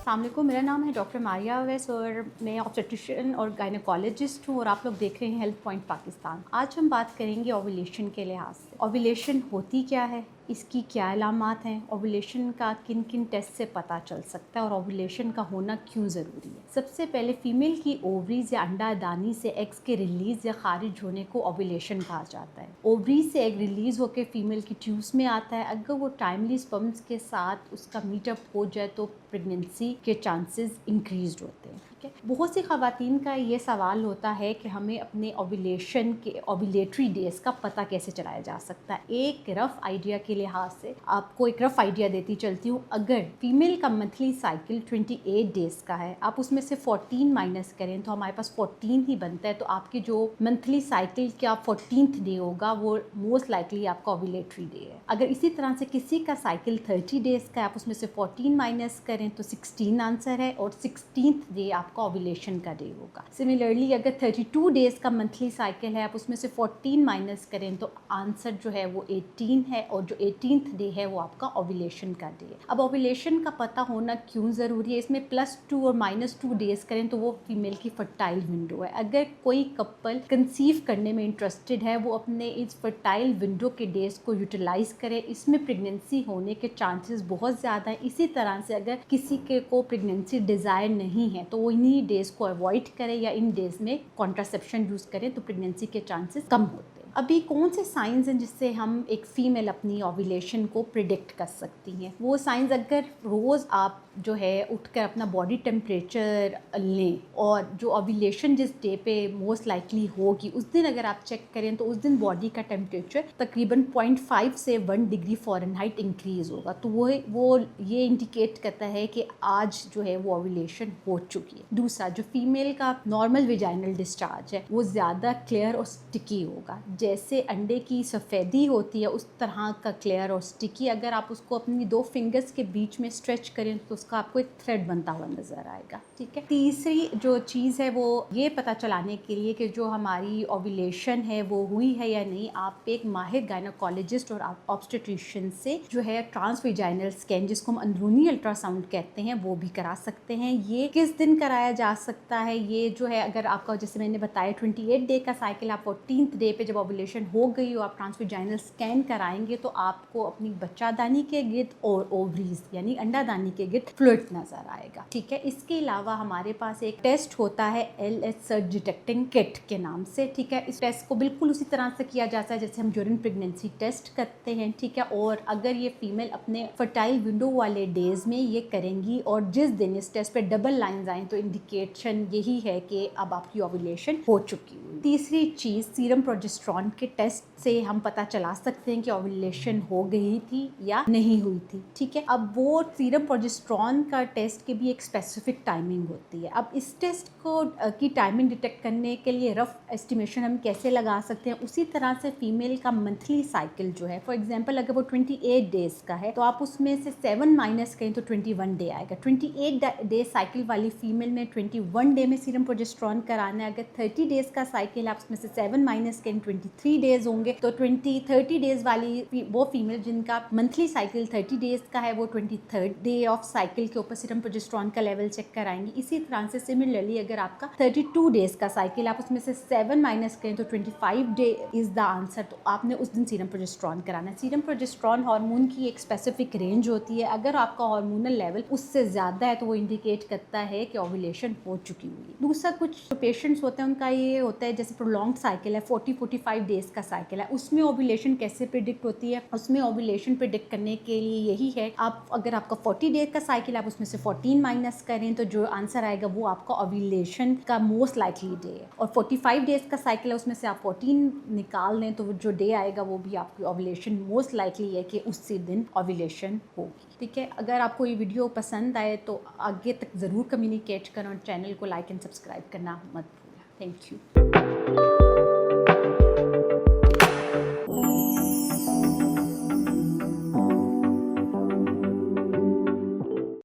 अस्सलाम वालेकुम, मेरा नाम है डॉक्टर मारिया अवैस और मैं ऑब्स्टेट्रिशियन और गायनेकोलॉजिस्ट हूँ और आप लोग देख रहे हैं हेल्थ पॉइंट पाकिस्तान। आज हम बात करेंगे ओव्यूलेशन के लिहाज से। ओव्यूलेशन होती क्या है, इसकी क्या अलामात हैं, ओव्यूलेशन का किन किन टेस्ट से पता चल सकता है और ओव्यूलेशन का होना क्यों ज़रूरी है। सबसे पहले फीमेल की ओवरीज या अंडादानी से एग्स के रिलीज़ या खारिज होने को ओव्यूलेशन कहा जाता है। ओवरीज से एग रिलीज़ होकर फीमेल की ट्यूब्स में आता है। अगर वो टाइमली स्पर्म्स के साथ उसका मीटअप हो जाए तो प्रेगनेंसी के चांसेस इंक्रीज होते हैं। ठीक है, बहुत सी ख़वातीन का ये सवाल होता है कि हमें अपने ओव्यूलेशन के ओव्यूलेटरी डेज का पता कैसे चलाया जा सकता है। एक रफ़ आइडिया के लिहाज से आपको एक रफ़ आइडिया देती चलती हूँ। अगर फीमेल का मंथली साइकिल 28 डेज़ का है, आप उसमें से 14 माइनस करें तो हमारे पास 14 ही बनता है। तो आपकी जो मंथली साइकिल का 14th डे होगा वो मोस्ट लाइकली आपका ओव्यूलेटरी डे है। अगर इसी तरह से किसी का साइकिल 30 डेज़ का है, आप उसमें से 14 माइनस करें तो 16 आंसर है और 16th डे आपका ओव्यूलेशन का डे होगा। सिमिलरली अगर 32 डेज़ का मंथली साइकिल है, आप उसमें से 14 माइनस करें तो आंसर जो है वो 18 है और जो 18th डे है वो आपका ओव्यूलेशन का डे है। अब ओव्यूलेशन का पता होना क्यों ज़रूरी है, इसमें +2 और -2 डेज़ करें तो वो फीमेल की फर्टाइल विंडो है। अगर कोई कपल कंसीव करने में इंटरेस्टेड है वो अपने इस फर्टाइल विंडो के डेज़ को यूटिलाइज़ करे, इसमें प्रेगनेंसी होने के चांसेस बहुत ज़्यादा हैं। इसी तरह से अगर किसी के को प्रेगनेंसी डिज़ायर नहीं है तो वो इन्हीं डेज़ को अवॉइड करे या इन डेज़ में कॉन्ट्रासेप्शन यूज़ करें तो प्रेगनेंसी के चांसेस कम होते हैं। अभी कौन से साइंस हैं जिससे हम एक फ़ीमेल अपनी ओव्यूलेशन को प्रिडिक्ट कर सकती हैं? वो साइंस अगर रोज़ आप जो है उठकर अपना बॉडी टेम्परेचर लें और जो ओव्यूलेशन जिस डे पे मोस्ट लाइकली होगी उस दिन अगर आप चेक करें तो उस दिन बॉडी का टेम्परेचर तकरीबन 0.5 से 1 डिग्री फ़ारेनहाइट इंक्रीज़ होगा। तो वो ये इंडिकेट करता है कि आज जो है वो ओव्यूलेशन हो चुकी है। दूसरा, जो फीमेल का नॉर्मल विजाइनल डिस्चार्ज है वो ज़्यादा क्लियर और स्टिकी होगा। जैसे अंडे की सफ़ेदी होती है उस तरह का क्लियर और स्टिकी। अगर आप उसको अपनी 2 फिंगर्स के बीच में स्ट्रेच करें तो उसका आपको एक थ्रेड बनता हुआ नज़र आएगा। ठीक है, तीसरी जो चीज़ है वो ये पता चलाने के लिए कि जो हमारी ओव्यूलेशन है वो हुई है या नहीं, आप एक माहिर गायनेकोलॉजिस्ट और ऑब्स्टेट्रिशियन से जो है ट्रांसविजाइनल स्कैन, जिसको हम अंदरूनी अल्ट्रासाउंड कहते हैं, वो भी करा सकते हैं। ये किस दिन कराया जा सकता है? ये जो है अगर आपका, जैसे मैंने बताया, 28 डे का साइकिल, आप 14th डे पे जब ओव्यूलेशन हो गई हो आप ट्रांसविजाइनल स्कैन कराएंगे तो आपको अपनी बच्चादानी के गिर्द और ओवरीज यानी अंडादानी के गिर्द फ्लूइड नजर आएगा। ठीक है, इसके अलावा हमारे पास एक टेस्ट होता है LH सर्च डिटेक्टिंग किट के नाम से। ठीक है, इस टेस्ट को बिल्कुल उसी तरह से किया जाता है जैसे हम ड्यूरिंग प्रेगनेंसी टेस्ट करते हैं। ठीक है, और अगर ये फीमेल अपने फर्टाइल विंडो वाले डेज में ये करेंगी और जिस दिन इस टेस्ट पे डबल लाइंस आए तो इंडिकेशन यही है कि अब आपकी ओव्यूलेशन हो चुकी है। तीसरी चीज़, सीरम प्रोजेस्टेरॉन के टेस्ट से हम पता चला सकते हैं कि ओव्यूलेशन हो गई थी या नहीं हुई थी। ठीक है, अब वो सीरम प्रोजेस्टेरॉन का टेस्ट की भी एक स्पेसिफिक टाइमिंग होती है। अब इस टेस्ट को की टाइमिंग डिटेक्ट करने के लिए रफ एस्टिमेशन हम कैसे लगा सकते हैं, उसी तरह से फीमेल का मंथली साइकिल जो है, फॉर एग्जांपल अगर वो 28 डेज का है तो आप उसमें से 7 माइनस करें तो 21 डे आएगा। 28 डे साइकिल वाली फीमेल में 21 डे में सीरम प्रोजेस्टेरॉन कराना है। अगर 30 डेज का साइकिल आप उसमें से 7 माइनस करें 23 डेज होंगे। तो 30 डेज वाली वो फीमेल जिनका मंथली साइकिल 30 डेज का है वो 23rd डे ऑफ साइकिल के ऊपर सीरम प्रोजेस्टेरॉन का लेवल चेक कराएंगी। इसी तरह से सिमिलरली अगर आपका 32 डेज का साइकिल, आप उसमें से 7 माइनस करें तो 25 डे इज द आंसर, तो आपने उस दिन सीरम प्रोजेस्टेरॉन कराना है। सीरम प्रोजेस्टेरॉन हार्मोन की एक स्पेसिफिक रेंज होती है। अगर आपका हार्मोनल लेवल उससे ज़्यादा है तो वो इंडिकेट करता है कि ओव्यूलेशन हो चुकी हुई है। दूसरा, कुछ पेशेंट्स होते हैं उनका ये होता है जैसे प्रोलॉन्ग्ड साइकिल है, 40-45 डेज का साइकिल है, उसमें ओव्यूलेशन कैसे प्रिडिक्ट होती है? उसमें ओव्यूलेशन प्रिडिक्ट करने के लिए यही है, आप अगर आपका 40 डेज का साइकिल आप उसमें से 14 माइनस करें तो जो आंसर आएगा वो आपका ओव्यूलेशन का मोस्ट लाइकली डे है। और 45 डेज का साइकिल है उसमें से आप 14 निकाल लें तो जो डे आएगा वो भी आपकी ओव्यूलेशन मोस्ट लाइकली है कि उसी दिन ओव्यूलेशन होगी। ठीक है, अगर आपको ये वीडियो पसंद आए तो आगे तक ज़रूर कम्युनिकेट करें और चैनल को लाइक एंड सब्सक्राइब करना मत भूलें। Thank you.